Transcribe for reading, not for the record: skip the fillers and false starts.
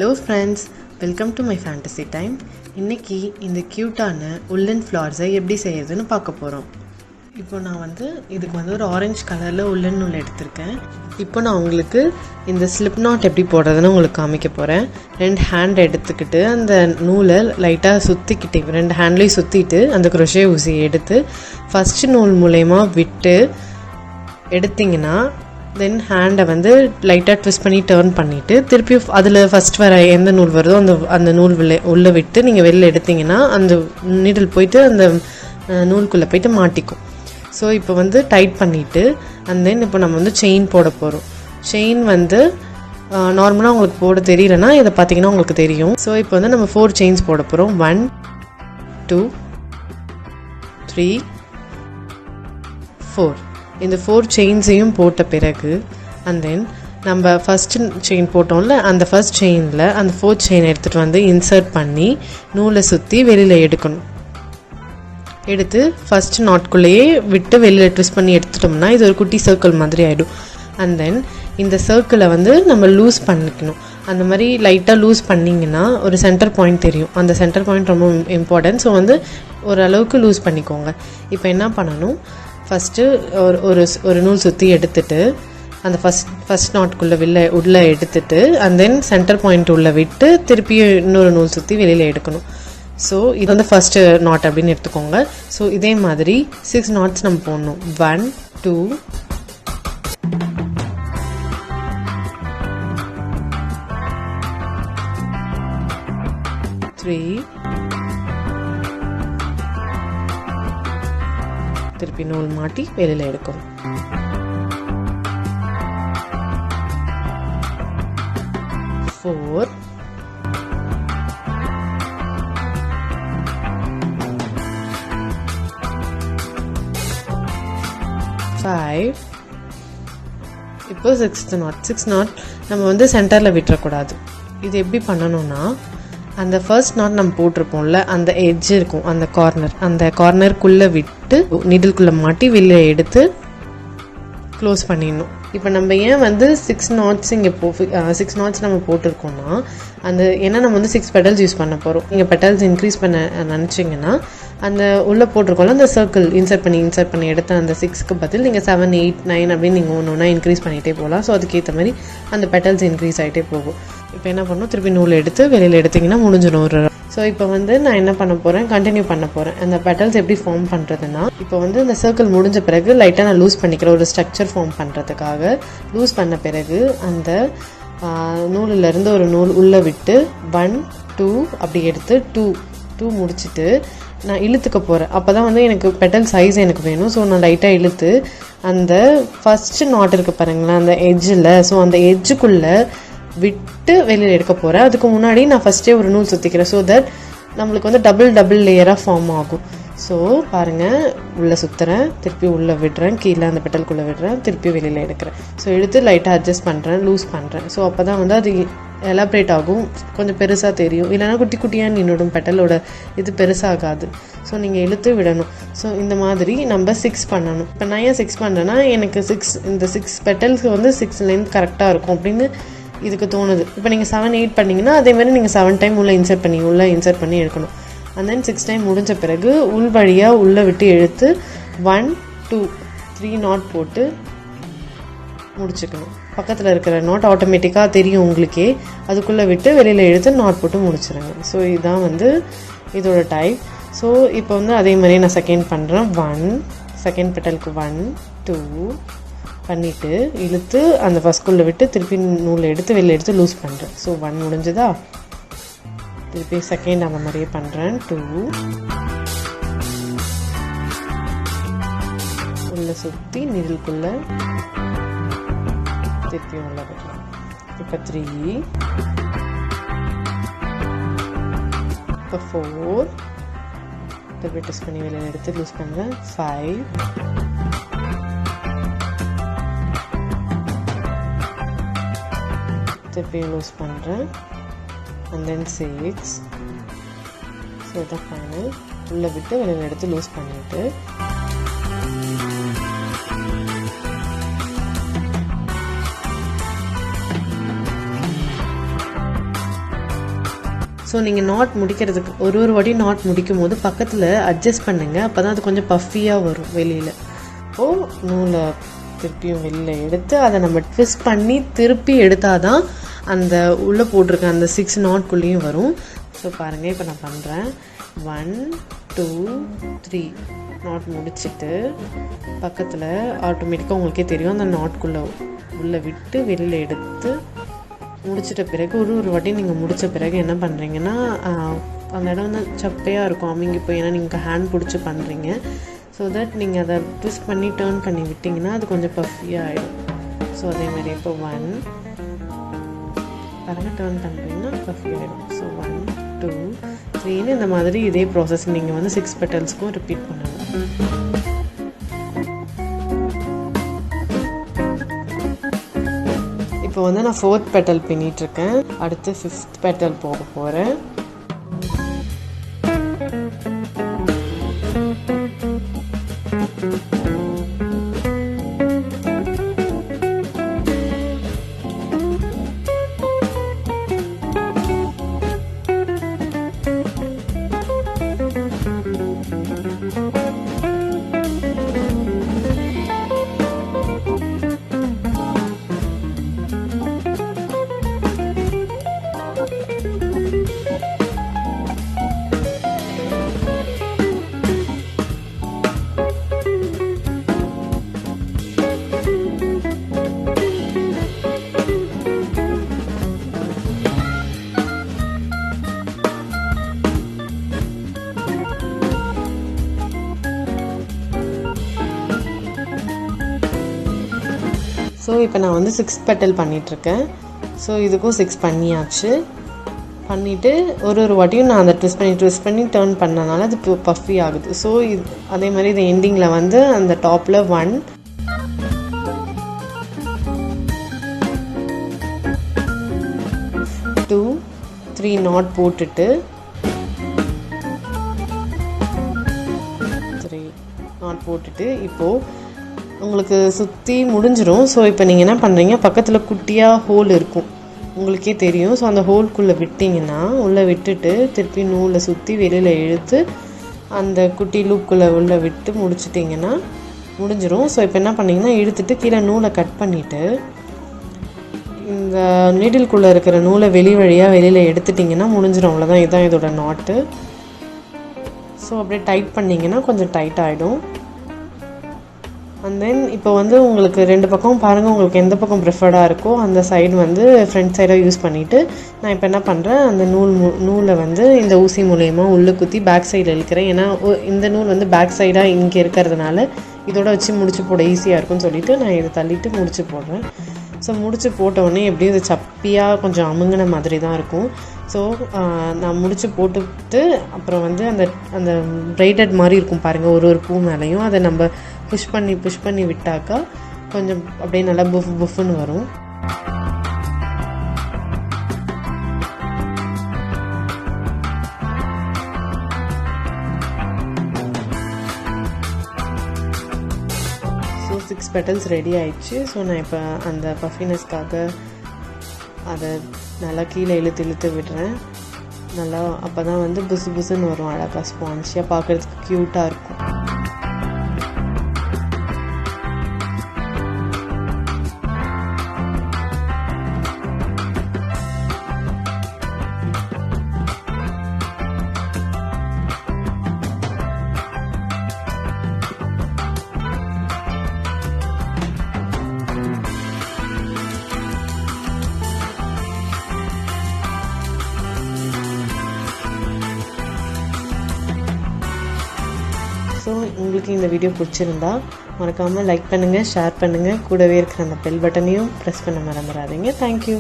Hello friends, welcome to my fantasy time. இன்னைக்கு இந்த கியூட்டான woolen flowers எப்படி செய்யறதுன்னு பார்க்க போறோம். இப்போ நான் இதுக்கு ஒரு ஆரஞ்சு கலர்ல woolen நூல் எடுத்துர்க்கேன். இப்போ நான் உங்களுக்கு இந்த slip knot எப்படி போடுறதுன்னு உங்களுக்கு காமிக்க போறேன். ரெண்டு ஹேண்ட் எடுத்துக்கிட்டு அந்த நூலை லைட்டா சுத்திக்கிட்டு ரெண்டு ஹேண்ட்லயும் சுத்திட்டு அந்த crochet ஊசி எடுத்து ஃபர்ஸ்ட் நூல் மூலமா விட்டு எடுத்தீங்கன்னா then ஹேண்டை லைட்டாக ட்விஸ்ட் பண்ணி டர்ன் பண்ணிவிட்டு திருப்பி அதில் ஃபஸ்ட் வர எந்த நூல் வருதோ அந்த நூல் உள்ளே விட்டு நீங்கள் வெளில எடுத்திங்கன்னா அந்த நீடில் போயிட்டு அந்த நூலுக்குள்ளே போயிட்டு மாட்டிக்கும். ஸோ இப்போ டைட் பண்ணிவிட்டு அண்ட் தென் இப்போ நம்ம செயின் போட போகிறோம். செயின் நார்மலாக உங்களுக்கு போட தெரியலன்னா இதை பார்த்தீங்கன்னா உங்களுக்கு தெரியும். ஸோ இப்போ நம்ம 4 செயின்ஸ் போட போகிறோம். 1 2 3 4 இந்த 4 செயின்ஸையும் போட்ட பிறகு அண்ட் தென் நம்ம ஃபஸ்ட் செயின் போட்டோம்ல அந்த ஃபஸ்ட் செயினில் அந்த 4th செயின் எடுத்துகிட்டு இன்சர்ட் பண்ணி நூலை சுற்றி வெளியில் எடுக்கணும். எடுத்து ஃபஸ்ட் நாட்குள்ளேயே விட்டு வெளியில் ட்விஸ்ட் பண்ணி எடுத்துட்டோம்னா இது ஒரு குட்டி சர்க்கிள் மாதிரி ஆகிடும். அண்ட் தென் இந்த சர்க்கிளை நம்ம லூஸ் பண்ணிக்கணும். அந்த மாதிரி லைட்டாக லூஸ் பண்ணிங்கன்னா ஒரு சென்டர் பாயிண்ட் தெரியும். அந்த சென்டர் பாயிண்ட் ரொம்ப இம்பார்ட்டன்ட். ஸோ ஓரளவுக்கு லூஸ் பண்ணிக்கோங்க. இப்போ என்ன பண்ணணும், ஃபஸ்ட்டு ஒரு நூல் சுற்றி எடுத்துட்டு அந்த ஃபஸ்ட் நாட்குள்ளே உள்ளே எடுத்துட்டு அண்ட் தென் சென்டர் பாயிண்ட் உள்ளே விட்டு திருப்பி இன்னொரு நூல் சுற்றி வெளியில் எடுக்கணும். ஸோ இது ஃபஸ்ட்டு நாட் அப்படின்னு எடுத்துக்கோங்க. ஸோ இதே மாதிரி 6 நாட்ஸ் நம்ம போடணும். 1 2 3 திருப்பி நூல் மாட்டி வெளியில் எடுக்கணும். 4 5 இப்போ 6th நாட். 6 நாட் நம்ம சென்டரில் விட்டுறக்கூடாது. இது எப்படி பண்ணணும்னா அந்த ஃபர்ஸ்ட் நாட் நம்ம போட்டிருப்போம்ல அந்த எட்ஜ் இருக்கும் அந்த கார்னருக்குள்ளே விட்டு நீடில்குள்ளே மாட்டி வெளியே எடுத்து க்ளோஸ் பண்ணிடணும். இப்போ நம்ம ஏன் 6 நாட்ஸ் இங்கே 6 நாட்ஸ் நம்ம போட்டிருக்கோம்னா ஏன்னா நம்ம 6 பெட்டல்ஸ் யூஸ் பண்ண போகிறோம். நீங்கள் பெட்டல்ஸ் இன்க்ரீஸ் பண்ண நினச்சிங்கன்னா அந்த உள்ளே போட்டிருக்கோம்ல அந்த சர்க்கிள் இன்சர்ட் பண்ணி எடுத்த அந்த 6க்கு பதில் நீங்கள் 7 8 9 அப்படின்னு நீங்கள் ஒன்று இன்க்ரீஸ் பண்ணிகிட்டே போகலாம். ஸோ அதுக்கேற்ற மாதிரி அந்த பெட்டல்ஸ் இன்க்ரீஸ் ஆகிட்டே போகும். இப்போ என்ன பண்ணணும், திருப்பி நூல் எடுத்து வெளியில் எடுத்திங்கன்னா முடிஞ்சிடும் ஒரு. ஸோ இப்போ நான் என்ன பண்ண போகிறேன், கண்டினியூ பண்ண போகிறேன். அந்த பெட்டல்ஸ் எப்படி ஃபார்ம் பண்ணுறதுன்னா இப்போ இந்த சர்க்கிள் முடிஞ்ச பிறகு லைட்டாக நான் லூஸ் பண்ணிக்கிறேன். ஒரு ஸ்ட்ரக்சர் ஃபார்ம் பண்ணுறதுக்காக லூஸ் பண்ண பிறகு அந்த நூலிலேருந்து ஒரு நூல் உள்ளே விட்டு 1 2 அப்படி எடுத்து 2 முடிச்சுட்டு நான் இழுத்துக்க போகிறேன். அப்போ தான் எனக்கு பெட்டல் சைஸ் எனக்கு வேணும். ஸோ நான் லைட்டாக இழுத்து அந்த ஃபஸ்ட்டு நாட் இருக்குது பாருங்களேன் அந்த எட்ஜில். ஸோ அந்த எட்ஜுக்குள்ளே விட்டு வெளியில் எடுக்க போகிறேன். அதுக்கு முன்னாடி நான் ஃபஸ்ட்டே ஒரு நூல் சுற்றிக்கிறேன். ஸோ தட் நம்மளுக்கு டபுள் லேயராக ஃபார்ம் ஆகும். ஸோ பாருங்கள், உள்ளே சுற்றுறேன், திருப்பி உள்ளே விடுறேன், கீழே அந்த பெட்டலுக்குள்ளே விடுறேன், திருப்பி வெளியில் எடுக்கிறேன். ஸோ எடுத்து லைட்டாக அட்ஜஸ்ட் பண்ணுறேன், லூஸ் பண்ணுறேன். ஸோ அப்போ தான் அது எலாப்ரேட் ஆகும், கொஞ்சம் பெருசாக தெரியும். இல்லைனா குட்டி குட்டியாக நின்றுடும், பெட்டலோட இது பெருசாகாது. ஸோ நீங்கள் இழுத்து விடணும். ஸோ இந்த மாதிரி நம்ம 6 பண்ணணும். இப்போ நான் ஏன் 6 பண்ணுறேன்னா எனக்கு இந்த 6 பெட்டல்ஸ்க்கு 6 லென்த் கரெக்டாக இருக்கும் அப்படின்னு இதுக்கு தோணுது. இப்போ நீங்கள் 7 8 பண்ணிங்கன்னா அதே மாதிரி நீங்கள் 7 டைம் உள்ளே இன்சர்ட் பண்ணி எடுக்கணும். அண்ட் தென் 6 டைம் முடிஞ்ச பிறகு உள் வழியாக உள்ளே விட்டு இழுத்து 1 2 3 நாட் போட்டு முடிச்சுக்கணும். பக்கத்தில் இருக்கிற நாட் ஆட்டோமேட்டிக்காக தெரியும் உங்களுக்கே. அதுக்குள்ளே விட்டு வெளியில் இழுத்து நாட் போட்டு முடிச்சிடுங்க. ஸோ இதுதான் இதோட டைப். ஸோ இப்போ அதே மாதிரி நான் செகண்ட் பண்ணுறேன். 1 செகண்ட் பெட்டலுக்கு 1 2 பண்ணிவிட்டு இழுத்து அந்த ஃபஸ்ட்குள்ளே விட்டு திருப்பி நூலை எடுத்து வெளியில் எடுத்து லூஸ் பண்ணுறேன். ஸோ 1 முடிஞ்சுதா, திருப்பி செகண்ட் அந்த மாதிரியே பண்ணுறேன். 2 உள்ளே சுற்றி நீடிலுக்குள்ளே திருப்பி உள்ளே விடுறேன். இப்போ 3 இப்போ 4 திருப்பி டெஸ்ட் பண்ணி வெளியில் எடுத்து லூஸ் பண்ணுறேன். 5 திருப்பி லூஸ் பண்ணுறேன். அண்ட் தென் 6 ஸோ இதான் ஃபைனல். உள்ளே விட்டு வெளியில் எடுத்து லூஸ் பண்ணிவிட்டு ஸோ நீங்கள் நாட் முடிக்கிறதுக்கு ஒரு வாட்டி நாட் முடிக்கும் போது பக்கத்தில் அட்ஜஸ்ட் பண்ணுங்கள், அப்போ தான் அது கொஞ்சம் பஃபியாக வரும் வெளியில். இப்போது நூலை திருப்பியும் வெளியில் எடுத்து அதை நம்ம ட்விஸ்ட் பண்ணி திருப்பி எடுத்தால் தான் அந்த உள்ளே போட்டிருக்க அந்த 6 நாட்குள்ளேயும் வரும். ஸோ பாருங்கள், இப்போ நான் பண்ணுறேன். 1 2 3 நாட் முடிச்சுட்டு பக்கத்தில் ஆட்டோமேட்டிக்காக உங்களுக்கே தெரியும் அந்த நாட்குள்ளே உள்ளே விட்டு வெளியில் எடுத்து முடிச்சிட்ட பிறகு ஒரு வாட்டி நீங்கள் முடித்த பிறகு என்ன பண்ணுறீங்கன்னா, அந்த இடம் வந்து சப்பையாக இருக்கும், அமுங்கி போய், ஏன்னா நீங்கள் ஹேண்ட் பிடிச்சி பண்ணுறீங்க. ஸோ தட் நீங்கள் அதை ட்விஸ்ட் பண்ணி டேர்ன் பண்ணி விட்டிங்கன்னா அது கொஞ்சம் பஃபியாக ஆகிடும். ஸோ அதேமாதிரி இப்போ 1 பாருங்கள், டேர்ன் பண்ணுறீங்கன்னா பஃபி ஆகிடும். ஸோ 1 2 3 இந்த மாதிரி இதே ப்ராசஸ் நீங்கள் வந்து 6 பெட்டல்ஸ்க்கும் ரிப்பீட் பண்ணணும். இப்போ வந்து நான் 4th பெட்டல் பின்னிட்டுருக்கேன். அடுத்து 5th பெட்டல் போக போகிறேன். ஸோ இப்போ நான் வந்து 6th பெட்டல் பண்ணிகிட்ருக்கேன். ஸோ இதுக்கும் 6 பண்ணியாச்சு. பண்ணிவிட்டு ஒரு வாட்டியும் நான் அதை ட்விஸ்ட் பண்ணி டேர்ன் பண்ணனால அது பஃபி ஆகுது. ஸோ அதே மாதிரி இது எண்டிங்கில் வந்து அந்த டாப்பில் 1 2 3 நாட் போட்டுட்டு 3 நாட் போட்டுட்டு இப்போது உங்களுக்கு சுற்றி முடிஞ்சிடும். ஸோ இப்போ நீங்கள் என்ன பண்ணுறீங்க, பக்கத்தில் குட்டியாக ஹோல் இருக்கும், உங்களுக்கே தெரியும். ஸோ அந்த ஹோல்குள்ளே விட்டிங்கன்னா உள்ளே விட்டுட்டு திருப்பி நூலை சுற்றி வெளியில் இழுத்து அந்த குட்டி லூப்புக்குள்ளே உள்ளே விட்டு முடிச்சிட்டிங்கன்னா முடிஞ்சிடும். ஸோ இப்போ என்ன பண்ணிங்கன்னா, இழுத்துட்டு கீழே நூலை கட் பண்ணிவிட்டு இந்த நீடில்குள்ளே இருக்கிற நூலை வழியாக வெளியில் எடுத்துட்டிங்கன்னா முடிஞ்சிடும். அவ்வளோதான், இதுதான் இதோட நாட்டு. ஸோ அப்படியே டைட் பண்ணிங்கன்னா கொஞ்சம் டைட் ஆகிடும். அண்ட் தென் இப்போ வந்து உங்களுக்கு 2 பக்கம் பாருங்கள், உங்களுக்கு எந்த பக்கம் ப்ரிஃபர்டாக இருக்கோ அந்த சைடு வந்து ஃப்ரண்ட் சைடாக யூஸ் பண்ணிவிட்டு நான் இப்போ என்ன பண்ணுறேன், அந்த நூலை வந்து இந்த ஊசி மூலயமா உள்ளே குத்தி பேக் சைடில் இழுக்கிறேன். ஏன்னா இந்த நூல் வந்து பேக் சைடாக இங்கே இருக்கிறதுனால இதோட வச்சு முடிச்சு போட ஈஸியாக இருக்கும்னு சொல்லிவிட்டு நான் இதை தள்ளிட்டு முடிச்சு போடுறேன். ஸோ முடிச்சு போட்டவுடனே எப்படியும் இது சப்பியாக கொஞ்சம் அமுங்கின மாதிரி தான் இருக்கும். ஸோ நான் முடிச்சு போட்டுட்டு அப்புறம் வந்து அந்த பிரைடட் மாதிரி இருக்கும் பாருங்கள், ஒரு பூ மேலேயும் அதை நம்ம புஷ் பண்ணி விட்டாக்கா கொஞ்சம் அப்படியே நல்லா புஃப்னு வரும். ஸோ 6 பெட்டல்ஸ் ரெடி ஆயிடுச்சு. ஸோ நான் இப்போ அந்த பஃபினஸ்க்காக அதை நல்லா கீழே இழுத்து விடுறேன். நல்லா அப்போ தான் வந்து புசுன்னு வரும், அழகாக ஸ்பான்ச்சியாக பார்க்குறதுக்கு க்யூட்டாக இருக்கும். ஸோ உங்களுக்கு இந்த வீடியோ பிடிச்சிருந்தா மறக்காமல் லைக் பண்ணுங்கள், ஷேர் பண்ணுங்கள், கூடவே இருக்கிற அந்த பெல் பட்டனையும் ப்ரெஸ் பண்ண மறந்துடாதீங்க. தேங்க்யூ.